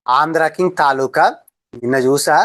Andhra king తాలూకా నిన్న చూసా.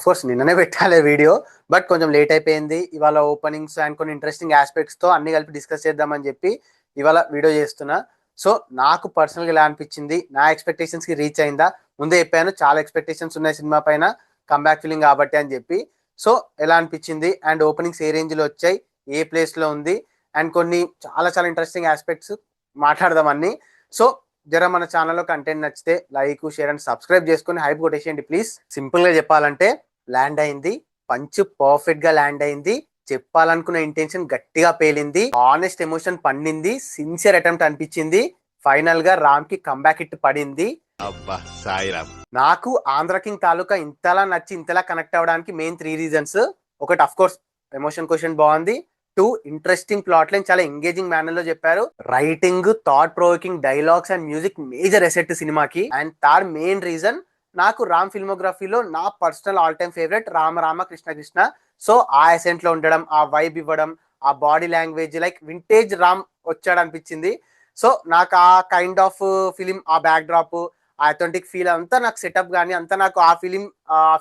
Course నిన్ననే పెట్టాలి వీడియో, బట్ కొంచెం లేట్ అయిపోయింది. ఇవాళ ఓపెనింగ్స్ అండ్ కొన్ని ఇంట్రెస్టింగ్ ఆస్పెక్ట్స్ తో అన్ని కలిపి డిస్కస్ చేద్దామని చెప్పి ఇవాళ వీడియో చేస్తున్నా. సో నాకు పర్సనల్గా ఎలా అనిపించింది, నా ఎక్స్పెక్టేషన్స్ కి రీచ్ అయిందా? ముందే చెప్పాను చాలా ఎక్స్పెక్టేషన్స్ ఉన్నాయి సినిమా పైన, కంబ్యాక్ ఫీలింగ్ కాబట్టి అని చెప్పి. సో ఎలా అనిపించింది అండ్ ఓపెనింగ్స్ ఏ రేంజ్ లో వచ్చాయి, ఏ ప్లేస్ లో ఉంది, అండ్ కొన్ని చాలా చాలా ఇంట్రెస్టింగ్ ఆస్పెక్ట్స్ మాట్లాడదాం అన్ని. సో జర మన ఛానల్లో కంటెంట్ నచ్చితే లైక్ షేర్ అండ్ సబ్స్క్రైబ్ చేసుకుని హైప్ కొట్టేసేయండి ప్లీజ్. సింపుల్ గా చెప్పాలంటే ల్యాండ్ అయింది, పంచ్ పర్ఫెక్ట్ గా ల్యాండ్ అయింది. చెప్పాలనుకున్న ఇంటెన్షన్ గట్టిగా పేలింది, ఆనెస్ట్ ఎమోషన్ పండింది, సిన్సియర్ అటెంప్ట్ అనిపించింది. ఫైనల్ గా రామ్ కి కంబ్యాక్ హిట్ పడింది. అబ్బా సాయిరామ్. నాకు ఆంధ్ర కింగ్ తాలూకా ఇంతలా నచ్చి ఇంతలా కనెక్ట్ అవ్వడానికి మెయిన్ 3 రీజన్స్. ఒకటి అఫ్ కోర్స్ ఎమోషన్ క్వశ్చన్ బాగుంది. టూ, ఇంట్రెస్టింగ్ ప్లాట్ లైన్ చాలా ఎంగేజింగ్ మేనర్ లో చెప్పారు. Writing, thought provoking dialogues and music major asset సినిమాకి. అండ్ థర్డ్ మెయిన్ రీజన్, నాకు రామ్ ఫిల్మోగ్రఫీలో నా personal all time favourite Rama Rama Krishna Krishna. So ఆ ఎసెంట్ లో ఉండడం, ఆ వైబ్ ఇవ్వడం, ఆ body language like vintage Ram వచ్చాడు అనిపించింది. సో నాకు ఆ కైండ్ ఆఫ్ ఫిలిం, ఆ బ్యాక్ డ్రాప్, ఆ అథెంటిక్ ఫీల్ అంతా నాకు సెటప్ కానీ అంతా నాకు ఆ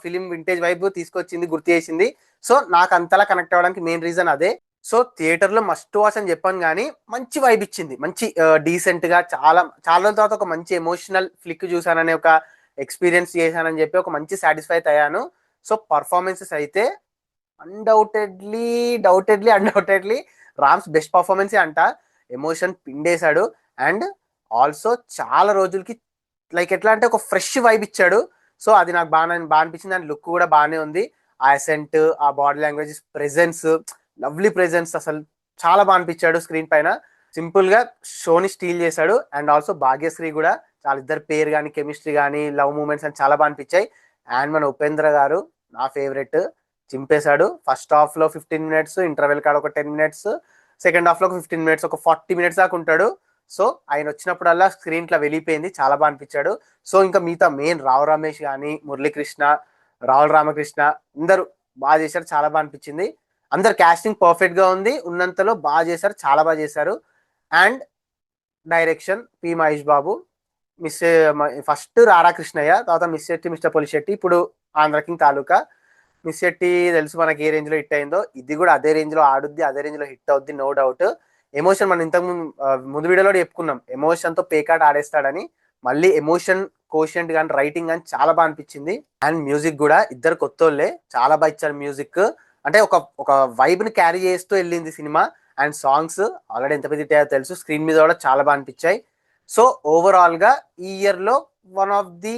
ఫిలిం వింటేజ్ వైబ్ తీసుకొచ్చింది, గుర్తు చేసింది. సో నాకు అంతలా కనెక్ట్ అవ్వడానికి మెయిన్ రీజన్ అదే. సో థియేటర్ లో మస్ట్ వాచ్ అని చెప్పాను కానీ మంచి వైబ్ ఇచ్చింది, మంచి డీసెంట్ గా చాలా చాలా రోజుల తర్వాత ఒక మంచి ఎమోషనల్ ఫ్లిక్ చూసానని, ఒక ఎక్స్పీరియన్స్ చేశానని చెప్పి ఒక మంచి సాటిస్ఫై అయ్యాను. సో పర్ఫార్మెన్సెస్ అయితే undoubtedly undoubtedly Rams best performance అంట. ఎమోషన్ పిండేశాడు. అండ్ ఆల్సో చాలా రోజులకి లైక్ ఎట్లా అంటే ఒక ఫ్రెష్ వైబ్ ఇచ్చాడు. సో అది నాకు బాగా అనిపించింది. అండ్ లుక్ కూడా బాగానే ఉంది. ఆ అసెంట్, ఆ body language, presence, lovely presence, అసలు చాలా బాగా అనిపించాడు స్క్రీన్ పైన. సింపుల్ గా షోని స్టీల్ చేశాడు. అండ్ ఆల్సో భాగ్యశ్రీ కూడా చాలా, ఇద్దరు పేరు కానీ కెమిస్ట్రీ కానీ లవ్ మూమెంట్స్ అని చాలా బాగా అనిపించాయి. అండ్ మన ఉపేంద్ర గారు నా ఫేవరెట్, చింపేశాడు. ఫస్ట్ హాఫ్ లో 15 మినిట్స్, ఇంటర్వెల్ కాడ ఒక 10 మినిట్స్, సెకండ్ హాఫ్ లో ఒక 15 మినిట్స్, ఒక 40 మినిట్స్ దాకా ఉంటాడు. సో ఆయన వచ్చినప్పుడల్లా స్క్రీన్ ఇట్లా వెళ్ళిపోయింది, చాలా బాగా అనిపించాడు. సో ఇంకా మిగతా మెయిన్ రావు రమేష్ కానీ, మురళీకృష్ణ, రావుల రామకృష్ణ, అందరూ బాగా చేశారు, చాలా బాగా అనిపించింది. అందరు క్యాస్టింగ్ పర్ఫెక్ట్ గా ఉంది, ఉన్నంతలో బాగా చేశారు, చాలా బాగా చేశారు. And direction P Mahesh Babu, miss first రారా కృష్ణయ్య, తర్వాత మిస్ శెట్టి మిస్టర్ పొలిశెట్టి, ఇప్పుడు ఆంధ్ర కింగ్ తాలూకా. మిస్ శెట్టి తెలుసు మనకి ఏ రేంజ్ లో హిట్ అయిందో, ఇది కూడా అదే రేంజ్ లో ఆడుద్ది, అదే రేంజ్ లో హిట్ అవుద్ది, నో డౌట్. ఎమోషన్ మనం ఇంతకు ముందు వీడియోలో కూడా చెప్పుకున్నాం, ఎమోషన్ తో పేకాట ఆడేస్తాడని. మళ్ళీ ఎమోషన్ కోషంట్ కానీ రైటింగ్ కానీ చాలా బాగా అనిపించింది. అండ్ మ్యూజిక్ కూడా ఇద్దరు కొత్తోళ్ళే, చాలా బాగా ఇచ్చారు మ్యూజిక్. అంటే ఒక ఒక వైబ్ ని క్యారీ చేస్తూ వెళ్ళింది సినిమా. అండ్ సాంగ్స్ ఆల్రెడీ ఎంత పెద్ద hit తెలుసు, స్క్రీన్ మీద కూడా చాలా బాగా అనిపించాయి. సో ఓవరాల్ గా ఈ ఇయర్ లో one of the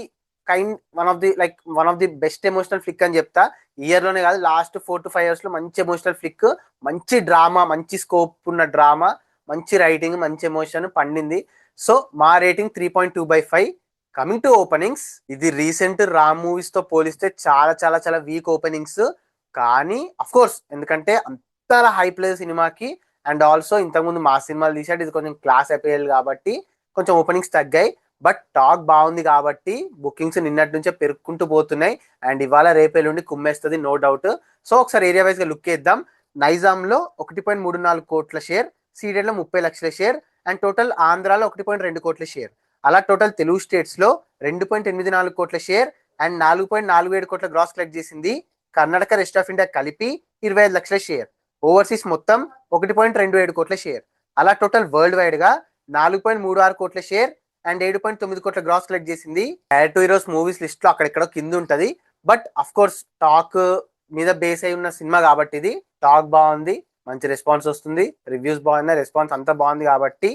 one of the best emotional flick అని చెప్తా. ఈ ఇయర్ లోనే కాదు, లాస్ట్ 4 to 5 years లో మంచి ఎమోషనల్ ఫ్లిక్, మంచి డ్రామా, మంచి స్కోప్ ఉన్న డ్రామా, మంచి రైటింగ్, మంచి ఎమోషన్ పండింది. సో మా రేటింగ్ 3.2/5. కమింగ్ టు ఓపెనింగ్స్, ఇది రీసెంట్ రామ్ మూవీస్ తో పోలిస్తే చాలా చాలా చాలా వీక్ ఓపెనింగ్స్. కానీ అఫ్ కోర్స్ ఎందుకంటే అంతలా హైప్ లేదు సినిమాకి. అండ్ ఆల్సో ఇంతకుముందు మా సినిమాలు తీసాడు, ఇది కొంచెం క్లాస్ అయిపోయాలి కాబట్టి కొంచెం ఓపెనింగ్స్ తగ్గాయి. బట్ టాక్ బాగుంది కాబట్టి బుకింగ్స్ నిన్నటి నుంచే పెరుక్కుంటూ పోతున్నాయి. అండ్ ఇవాళ రేపు ఎల్లుండి కుమ్మేస్తుంది, నో డౌట్. సో ఒకసారి ఏరియా వైజ్ గా లుక్ వేద్దాం. నైజాంలో 1.34 కోట్ల షేర్, సీడెడ్ లో 30 లక్షల షేర్, అండ్ టోటల్ ఆంధ్రాలో 1.2 కోట్ల షేర్. అలా టోటల్ తెలుగు స్టేట్స్ లో 2.84 కోట్ల షేర్ అండ్ 4.47 కోట్ల గ్రాస్ కలెక్ట్ చేసింది. కర్ణాటక, రెస్ట్ ఆఫ్ ఇండియా కలిపి 25 లక్షల షేర్. ఓవర్సీస్ మొత్తం 1.27 కోట్ల షేర్. అలా టోటల్ వరల్డ్ వైడ్ గా 4.36 కోట్ల షేర్ అండ్ 7.9 కోట్ల గ్రాస్ కలెక్ట్ చేసింది. డైరెక్ట్ హీరోస్ మూవీస్ లిస్ట్ లో అక్కడెక్కడో కింద ఉంటది. బట్ అఫ్ కోర్స్ టాక్ మీద బేస్ అయి ఉన్న సినిమా కాబట్టి ఇది టాక్ బాగుంది, మంచి రెస్పాన్స్ వస్తుంది, రివ్యూస్ బాగున్నాయి, రెస్పాన్స్ అంతా బాగుంది కాబట్టి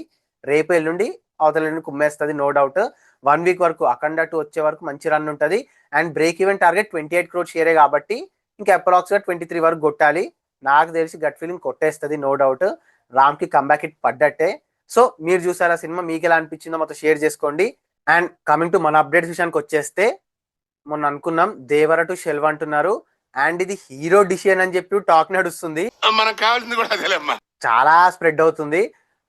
రేపు ఎల్లుండి అవతల ఎల్లుండి కుమ్మేస్తుంది, నో డౌట్. 1 వీక్ వరకు అఖండ 2 వచ్చే వరకు మంచి రన్ ఉంటుంది. And break even target 28 crore షేరే కాబట్టి ఇంకా అప్రాక్స్ గా 23 వరకు కొట్టాలి. నాకు తెలిసి గట్ ఫీలింగ్ కొట్టేస్తుంది, నో డౌట్. రామ్ కి కంబ్యాక్ హిట్ పడ్డట్టే. సో మీరు చూసారా సినిమా, మీకు ఎలా అనిపించిందో మొత్తం షేర్ చేసుకోండి. అండ్ కమింగ్ టు మన అప్డేట్స్ విషయానికి వచ్చేస్తే, మొన్న అనుకున్నాం దేవర టు షెల్వ్ అంటున్నారు. అండ్ ఇది హీరో డిసిషన్ అని చెప్పి టాక్ నడుస్తుంది, మనకు కావాల్సింది కూడా అదేలేమ్మా. చాలా స్ప్రెడ్ అవుతుంది.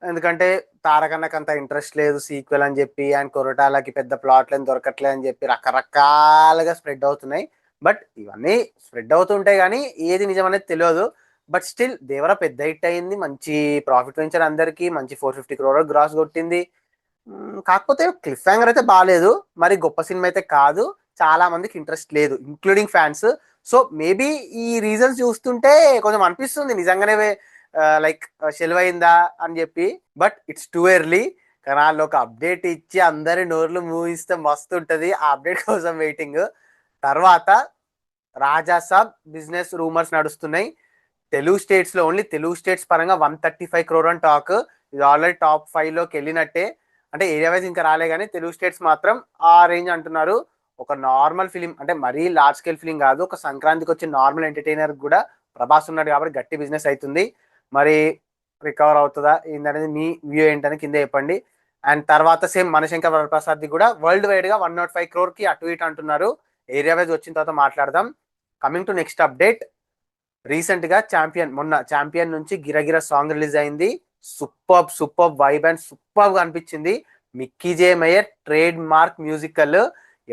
ఎందుకంటే తారకన్నకు అంత ఇంట్రెస్ట్ లేదు సీక్వెల్ అని చెప్పి, అండ్ కొరటాలకి పెద్ద ప్లాట్లను దొరకట్లేదు అని చెప్పి రకరకాలుగా స్ప్రెడ్ అవుతున్నాయి. బట్ ఇవన్నీ స్ప్రెడ్ అవుతుంటాయి కానీ ఏది నిజం అనేది తెలియదు. బట్ స్టిల్ దేవర పెద్ద హిట్ అయింది, మంచి ప్రాఫిట్ పెంచారు, అందరికి మంచి 450 crore గ్రాస్ కొట్టింది. కాకపోతే క్లిఫ్ హ్యాంగర్ అయితే బాగాలేదు, మరి గొప్ప సినిమా అయితే కాదు, చాలా మందికి ఇంట్రెస్ట్ లేదు ఇంక్లూడింగ్ ఫ్యాన్స్. సో మేబీ ఈ రీజన్స్ చూస్తుంటే కొంచెం అనిపిస్తుంది నిజంగానే లైక్ సెలవైందా అని చెప్పి. బట్ ఇట్స్ టూ ఎర్లీ, కానీ వాళ్ళు ఒక అప్డేట్ ఇచ్చి అందరి నోర్లు మూవిస్తే మస్తు ఉంటుంది. ఆ అప్డేట్ కోసం వెయిటింగ్. తర్వాత రాజా సాబ్ బిజినెస్ రూమర్స్ నడుస్తున్నాయి. తెలుగు స్టేట్స్ లో, ఓన్లీ తెలుగు స్టేట్స్ పరంగా 135 crore అని టాక్. ఇది ఆల్రెడీ టాప్ 5 లోకి వెళ్ళినట్టే. అంటే ఏరియా వైజ్ ఇంకా రాలే, కానీ తెలుగు స్టేట్స్ మాత్రం ఆ రేంజ్ అంటున్నారు. ఒక నార్మల్ ఫిలిం, అంటే మరీ లార్జ్ స్కేల్ ఫిలిం కాదు, ఒక సంక్రాంతికి వచ్చే నార్మల్ ఎంటర్టైనర్ కూడా ప్రభాస్ ఉన్నాడు కాబట్టి గట్టి బిజినెస్ అవుతుంది. మరి రికవర్ అవుతుందా ఏంటనేది మీ వ్యూ ఏంటని కింద చెప్పండి. అండ్ తర్వాత సేమ్ మనశంకర్ వరప్రసాద్ ది కూడా వరల్డ్ వైడ్ గా 105 crore కి అటు ఇటు అంటున్నారు. ఏరియా వైజ్ వచ్చిన తర్వాత మాట్లాడదాం. Coming to next update, recent గా మొన్న ఛాంపియన్ నుంచి గిరగిర సాంగ్ రిలీజ్ అయింది. సూపర్ వైబ్ అండ్ సూపర్ గా అనిపించింది. మిక్కీ జే మేయర్ ట్రేడ్ మార్క్ మ్యూజికల్.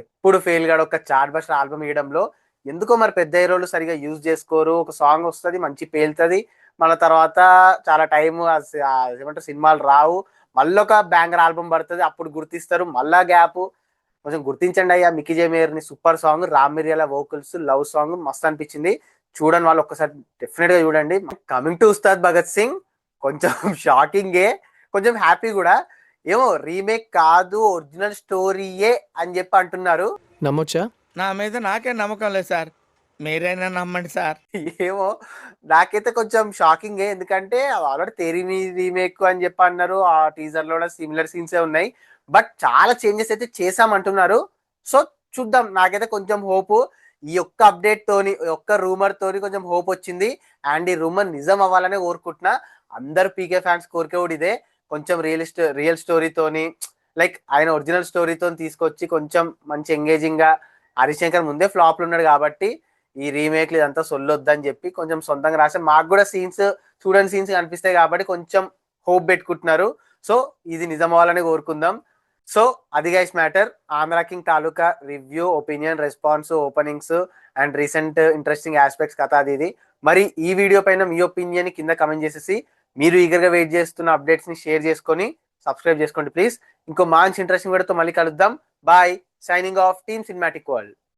ఎప్పుడు ఫెయిల్ గాడు ఒక చార్ట్ బస్టర్ ఆల్బమ్ ఇవ్వడంలో. ఎందుకో మరి పెద్ద హీరోలు సరిగా యూజ్ చేసుకోరు. ఒక సాంగ్ వస్తుంది మంచి పేలుతుంది, మళ్ళీ తర్వాత చాలా టైం ఏమంటారు సినిమాలు రావు, మళ్ళీ ఒక బ్యాంగర్ ఆల్బమ్ పడుతుంది, అప్పుడు గుర్తిస్తారు, మళ్ళా గ్యాప్. కొంచెం గుర్తించండి అయ్యా మిక్కీ జే మేయర్ ని. సూపర్ సాంగ్, రామ్ మిరియాల వోకల్స్, లవ్ సాంగ్ మస్తు అనిపించింది. చూడండి వాళ్ళు ఒక్కసారి డెఫినెట్ గా చూడండి. కమింగ్ టు ఉస్తాద్ భగత్ సింగ్, కొంచెం షాకింగే, కొంచెం హ్యాపీ కూడా. ఏమో రీమేక్ కాదు ఒరిజినల్ స్టోరీయే అని చెప్పి అంటున్నారు. నమ్మొచ్చా? నా మీద నాకే నమ్మకం లేదు సార్, మీరైనా నమ్మండి సార్. ఏమో నాకైతే కొంచెం షాకింగ్, ఎందుకంటే ఆల్రెడీ తెరీని రీమేక్ అని చెప్పి అన్నారు. ఆ టీజర్ లో కూడా సిమిలర్ సీన్సే ఉన్నాయి, బట్ చాలా చేంజెస్ అయితే చేసామంటున్నారు. సో చూద్దాం. నాకైతే కొంచెం హోప్, ఈ ఒక్క అప్డేట్ తోని, ఒక్క రూమర్ తోని కొంచెం హోప్ వచ్చింది. అండ్ ఈ రూమర్ నిజం అవ్వాలనే కోరుకుంటున్నా. అందరు పీకే ఫ్యాన్స్ కోరికే కూడా ఇదే, కొంచెం రియల్ స్టోరీతోని, లైక్ ఆయన ఒరిజినల్ స్టోరీతో తీసుకొచ్చి కొంచెం మంచి ఎంగేజింగ్ గా. హరిశంకర్ ముందే ఫ్లాప్లు ఉన్నాడు కాబట్టి ఈ రీమేక్లు ఇదంతా సొల్లొద్దని చెప్పి కొంచెం సొంతంగా రాసి మాకు కూడా చూడని సీన్స్ కనిపిస్తాయి కాబట్టి కొంచెం హోప్ పెట్టుకుంటున్నారు. సో ఇది నిజం అవ్వాలని కోరుకుందాం. సో అది guys matter. Andhra king taluka review, opinion, response, openings and recent interesting aspects కథ అది ఇది. మరి ఈ వీడియో పైన మీ ఒపీనియన్ కింద కమెంట్ చేసేసి, మీరు ఈగర్గా వెయిట్ చేస్తున్న అప్డేట్స్ ని షేర్ చేసుకొని సబ్స్క్రైబ్ చేసుకోండి ప్లీజ్. ఇంకో మంచి ఇంట్రెస్టింగ్ వీడియోతో మళ్ళీ కలుద్దాం. Bye, signing off, team Cinematic world.